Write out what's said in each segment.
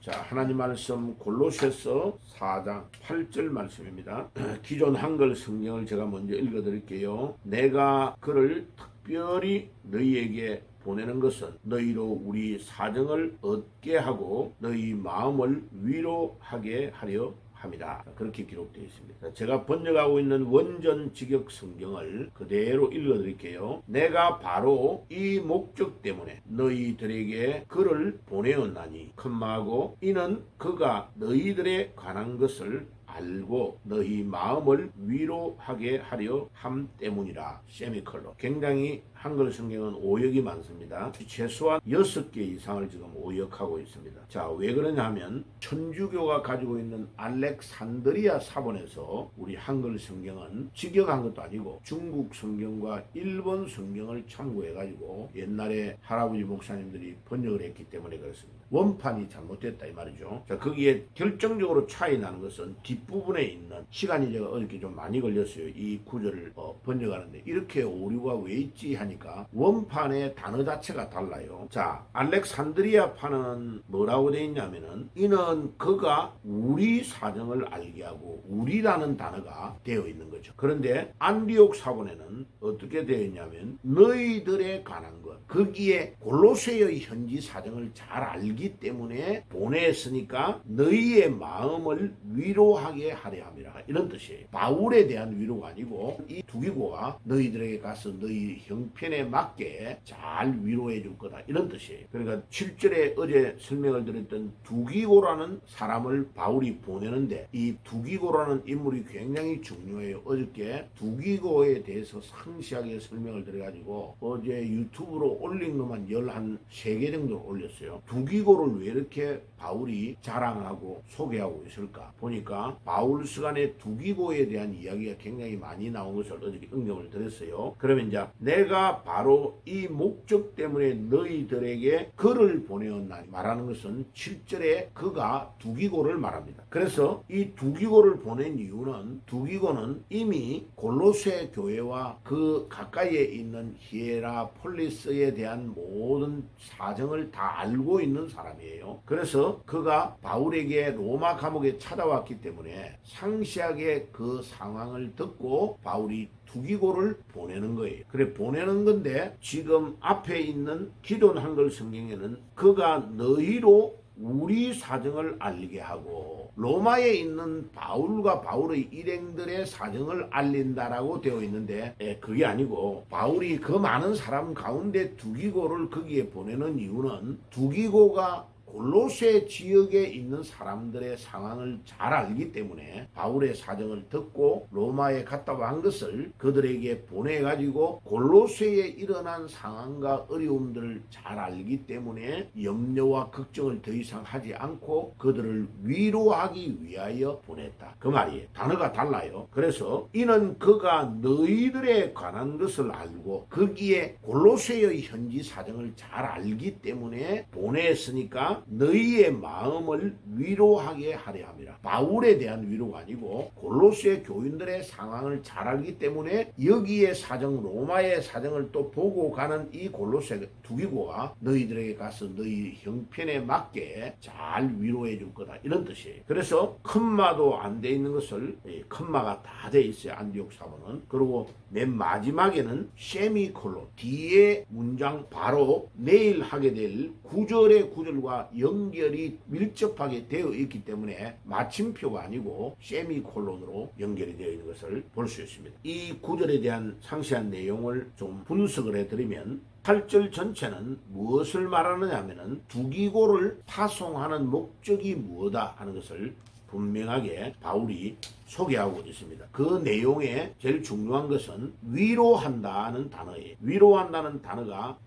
자, 하나님 말씀 골로새서 4장 8절 말씀입니다. 기존 한글 성경을 제가 먼저 읽어드릴게요. 내가 그를 특별히 너희에게 보내는 것은 너희로 우리 사정을 얻게 하고 너희 마음을 위로하게 하려 합니다. 그렇게 기록되어 있습니다. 제가 번역하고 있는 원전 직역 성경을 그대로 읽어드릴게요. 내가 바로 이 목적 때문에 너희들에게 그를 보내었나니 컴마하고 이는 그가 너희들에 관한 것을 알고 너희 마음을 위로하게 하려 함 때문이라. 세미컬로. 굉장히 한글 성경은 오역이 많습니다. 최소한 6개 이상을 지금 오역하고 있습니다. 자, 왜 그러냐 하면 천주교가 가지고 있는 알렉산드리아 사본에서 우리 한글 성경은 직역한 것도 아니고 중국 성경과 일본 성경을 참고해 가지고 옛날에 할아버지 목사님들이 번역을 했기 때문에 그렇습니다. 원판이 잘못됐다 이 말이죠. 자, 거기에 결정적으로 차이 나는 것은 뒷부분에 있는, 시간이 제가 어저께 좀 많이 걸렸어요. 이 구절을 번역하는데 이렇게 오류가 왜 있지 하니까 원판의 단어 자체가 달라요. 자, 알렉산드리아 판은 뭐라고 되어 있냐면은 이는 그가 우리 사정을 알게 하고 우리라는 단어가 되어 있는 거죠. 그런데 안디옥 사본에는 어떻게 되어 있냐면 너희들에 관한 것, 거기에 골로새의 현지 사정을 잘 알기 때문에 보냈으니까 너희의 마음을 위로하게 하려 함이라, 이런 뜻이에요. 바울에 대한 위로가 아니고 이 두기고가 너희들에게 가서 너희 형편에 맞게 잘 위로해 줄 거다, 이런 뜻이에요. 그러니까 7절에 어제 설명을 드렸던 두기고라는 사람을 바울이 보내는데 이 두기고라는 인물이 굉장히 중요해요. 어저께 두기고에 대해서 상세하게 설명을 드려가지고 어제 유튜브로 올린 것만 13개 정도 올렸어요. 두기고를 왜 이렇게 바울이 자랑하고 소개하고 있을까 보니까 바울 서간에 두기고에 대한 이야기가 굉장히 많이 나온 것을 어저께 응용을 드렸어요. 그러면 이제 내가 바로 이 목적 때문에 너희들에게 글을 보내었나니 말하는 것은 7절에 그가 두기고를 말합니다. 그래서 이 두기고를 보낸 이유는 두기고는 이미 골로새 교회와 그 가까이에 있는 히에라폴리스에 대한 모든 사정을 다 알고 있는 사람이에요. 그래서 그가 바울에게 로마 감옥에 찾아왔기 때문에 상세하게 그 상황을 듣고 바울이 두기고를 보내는 거예요. 그래 보내는 건데 지금 앞에 있는 기존 한글 성경에는 그가 너희로 우리 사정을 알게 하고 로마에 있는 바울과 바울의 일행들의 사정을 알린다라고 되어 있는데 그게 아니고 바울이 그 많은 사람 가운데 두기고를 거기에 보내는 이유는 두기고가 골로새 지역에 있는 사람들의 상황을 잘 알기 때문에 바울의 사정을 듣고 로마에 갔다고 한 것을 그들에게 보내가지고 골로새에 일어난 상황과 어려움들을 잘 알기 때문에 염려와 걱정을 더 이상 하지 않고 그들을 위로하기 위하여 보냈다, 그 말이에요. 단어가 달라요. 그래서 이는 그가 너희들에 관한 것을 알고 거기에 골로새의 현지 사정을 잘 알기 때문에 보냈으니까 너희의 마음을 위로하게 하려 함이라. 바울에 대한 위로가 아니고 골로새 교인들의 상황을 잘 알기 때문에 여기에 사정, 로마의 사정을 또 보고 가는 이 골로새 두기고가 너희들에게 가서 너희 형편에 맞게 잘 위로해 줄 거다, 이런 뜻이에요. 그래서 컴마도 안 돼 있는 것을 컴마가 다 돼 있어요, 안디옥 사본은. 그리고 맨 마지막에는 세미콜론, 뒤에 문장 바로 내일 하게 될 9절의 구절과 연결이 밀접하게 되어 있기 때문에 마침표가 아니고 세미콜론으로 연결이 되어 있는 것을 볼 수 있습니다. 이 구절에 대한 상세한 내용을 좀 분석을 해드리면 8절 전체는 무엇을 말하느냐 하면은 두기고를 파송하는 목적이 무엇이다 하는 것을 분명하게 바울이 소개하고 있습니다. 그 내용에 제일 중요한 것은 위로한다는 단어예요. 위로한다는 단어가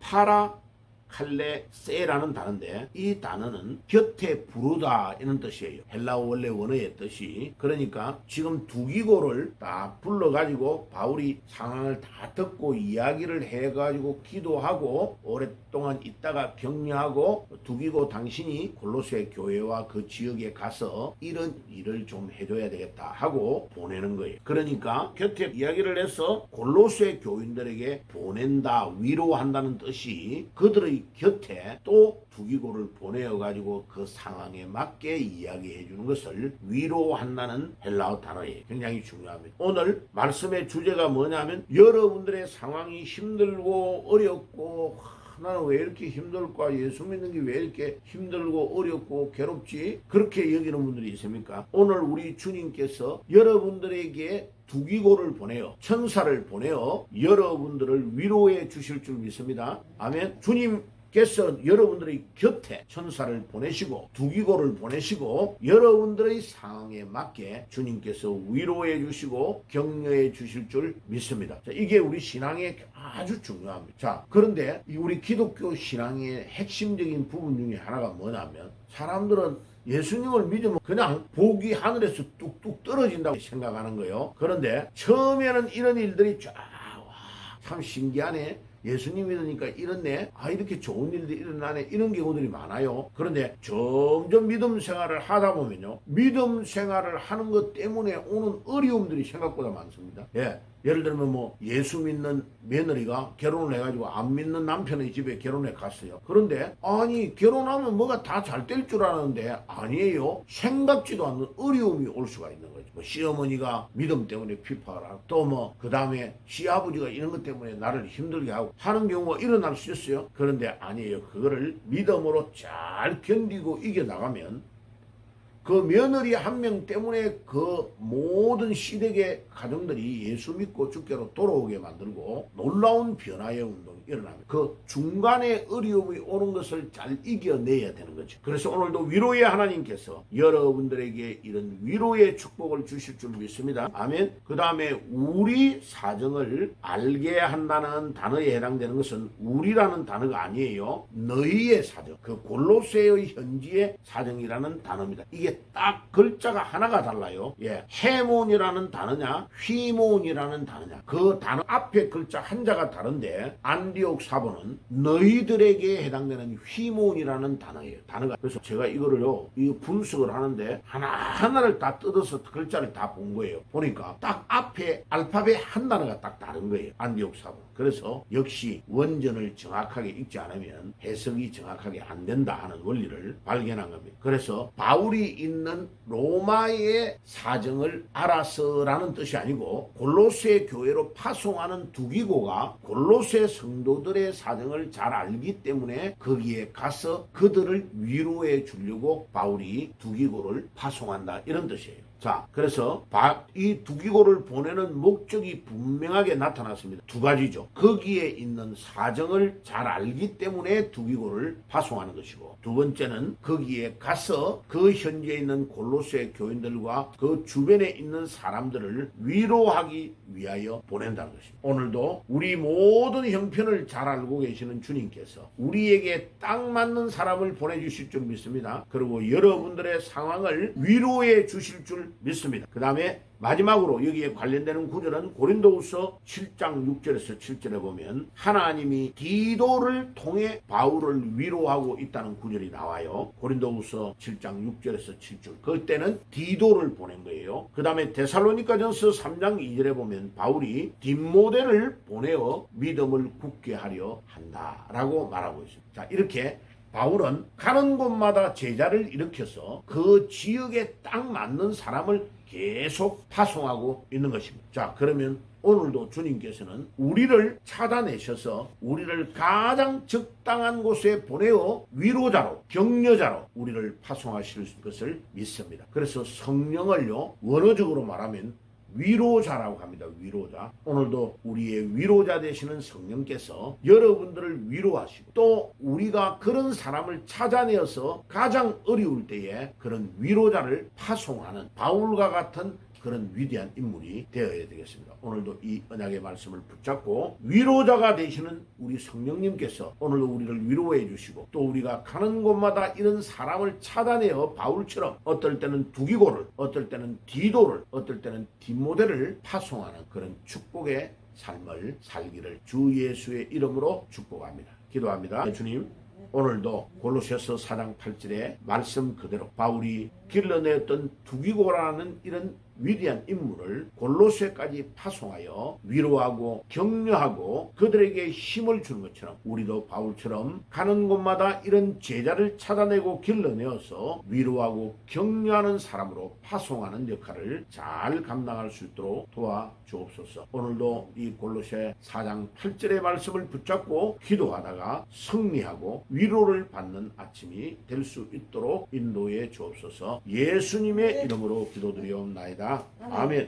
파라칼레세라는 단어인데 이 단어는 곁에 부르다 이런 뜻이에요. 헬라어 원래 원어의 뜻이. 그러니까 지금 두기고를 다 불러가지고 바울이 상황을 다 듣고 이야기를 해가지고 기도하고 오랫동안 있다가 격려하고 두기고 당신이 골로새 교회와 그 지역에 가서 이런 일을 좀 해줘야 되겠다 하고 보내는 거예요. 그러니까 곁에 이야기를 해서 골로새 교인들에게 보낸다, 위로한다는 뜻이 그들의 여러분들의 곁에 또 두기고를 보내어가지고 그 상황에 맞게 이야기해 주는 것을 위로한다는 헬라어 단어예요. 굉장히 중요합니다. 오늘 말씀의 주제가 뭐냐면 여러분들의 상황이 힘들고 어렵고 나는 왜 이렇게 힘들까? 예수 믿는 게 왜 이렇게 힘들고 어렵고 괴롭지? 그렇게 여기는 분들이 있습니까? 오늘 우리 주님께서 여러분들에게 두기고를 보내어 천사를 보내어 여러분들을 위로해 주실 줄 믿습니다. 아멘. 주님께서 여러분들의 곁에 천사를 보내시고 두기고를 보내시고 여러분들의 상황에 맞게 주님께서 위로해 주시고 격려해 주실 줄 믿습니다. 자, 이게 우리 신앙에 아주 중요합니다. 자, 그런데 우리 기독교 신앙의 핵심적인 부분 중에 하나가 뭐냐면 사람들은 예수님을 믿으면 그냥 복이 하늘에서 뚝뚝 떨어진다고 생각하는 거예요. 그런데 처음에는 이런 일들이 참 신기하네. 예수님 믿으니까 이렇네. 이렇게 좋은 일들이 일어나네. 이런 경우들이 많아요. 그런데 점점 믿음 생활을 하다 보면요. 믿음 생활을 하는 것 때문에 오는 어려움들이 생각보다 많습니다. 예를 들면 예수 믿는 며느리가 결혼을 해가지고 안 믿는 남편의 집에 결혼해 갔어요. 그런데 결혼하면 뭐가 다 잘 될 줄 아는데 아니에요. 생각지도 않는 어려움이 올 수가 있는 거죠. 시어머니가 믿음 때문에 피파를 하고 또 그 다음에 시아버지가 이런 것 때문에 나를 힘들게 하고 하는 경우가 일어날 수 있어요. 그런데 아니에요. 그거를 믿음으로 잘 견디고 이겨나가면 그 며느리 한 명 때문에 그 모든 시댁의 가정들이 예수 믿고 주께로 돌아오게 만들고 놀라운 변화의 운동이 일어납니다. 그 중간에 어려움이 오는 것을 잘 이겨내야 되는 거죠. 그래서 오늘도 위로의 하나님께서 여러분들에게 이런 위로의 축복을 주실 줄 믿습니다. 아멘. 그 다음에 우리 사정을 알게 한다는 단어에 해당되는 것은 우리라는 단어가 아니에요. 너희의 사정. 그 골로새의 현지의 사정이라는 단어입니다. 이게 딱 글자가 하나가 달라요. 해몬이라는 단어냐 휘몬이라는 단어냐 그 단어 앞에 글자 한자가 다른데 안디옥 사본은 너희들에게 해당되는 휘몬이라는 단어예요. 단어가 그래서 제가 이거를요 분석을 하는데 하나하나를 다 뜯어서 글자를 다 본 거예요. 보니까 딱 앞에 알파벳 한 단어가 딱 다른 거예요. 안디옥 사본. 그래서 역시 원전을 정확하게 읽지 않으면 해석이 정확하게 안 된다 하는 원리를 발견한 겁니다. 그래서 바울이 있는 로마의 사정을 알아서라는 뜻이 아니고 골로새 교회로 파송하는 두기고가 골로새 성도들의 사정을 잘 알기 때문에 거기에 가서 그들을 위로해 주려고 바울이 두기고를 파송한다 이런 뜻이에요. 자, 그래서 이 두기고를 보내는 목적이 분명하게 나타났습니다. 두 가지죠. 거기에 있는 사정을 잘 알기 때문에 두기고를 파송하는 것이고 두 번째는 거기에 가서 그 현지에 있는 골로새 교인들과 그 주변에 있는 사람들을 위로하기 위하여 보낸다는 것입니다. 오늘도 우리 모든 형편을 잘 알고 계시는 주님께서 우리에게 딱 맞는 사람을 보내주실 줄 믿습니다. 그리고 여러분들의 상황을 위로해 주실 줄 믿습니다. 그 다음에 마지막으로 여기에 관련되는 구절은 고린도후서 7장 6절에서 7절에 보면 하나님이 디도를 통해 바울을 위로하고 있다는 구절이 나와요. 고린도후서 7장 6절에서 7절. 그때는 디도를 보낸 거예요. 그 다음에 데살로니가전서 3장 2절에 보면 바울이 디모데를 보내어 믿음을 굳게 하려 한다라고 말하고 있습니다. 자, 이렇게 바울은 가는 곳마다 제자를 일으켜서 그 지역에 딱 맞는 사람을 계속 파송하고 있는 것입니다. 자, 그러면 오늘도 주님께서는 우리를 찾아내셔서 우리를 가장 적당한 곳에 보내어 위로자로 격려자로 우리를 파송하실 것을 믿습니다. 그래서 성령을요 원어적으로 말하면 위로자라고 합니다. 위로자. 오늘도 우리의 위로자 되시는 성령께서 여러분들을 위로하시고 또 우리가 그런 사람을 찾아내어서 가장 어려울 때에 그런 위로자를 파송하는 바울과 같은 그런 위대한 인물이 되어야 되겠습니다. 오늘도 이 언약의 말씀을 붙잡고 위로자가 되시는 우리 성령님께서 오늘도 우리를 위로해 주시고 또 우리가 가는 곳마다 이런 사람을 찾아내어 바울처럼 어떨 때는 두기고를 어떨 때는 디도를 어떨 때는 디모데를 파송하는 그런 축복의 삶을 살기를 주 예수의 이름으로 축복합니다. 기도합니다. 주님, 오늘도 골로새서 4장 8절의 말씀 그대로 바울이 길러내었던 두기고라는 이런 위대한 인물을 골로새까지 파송하여 위로하고 격려하고 그들에게 힘을 주는 것처럼 우리도 바울처럼 가는 곳마다 이런 제자를 찾아내고 길러내어서 위로하고 격려하는 사람으로 파송하는 역할을 잘 감당할 수 있도록 도와주옵소서. 오늘도 이 골로새 4장 8절의 말씀을 붙잡고 기도하다가 승리하고 위로를 받는 아침이 될 수 있도록 인도해 주옵소서. 예수님의 이름으로 기도드리옵나이다. 아멘.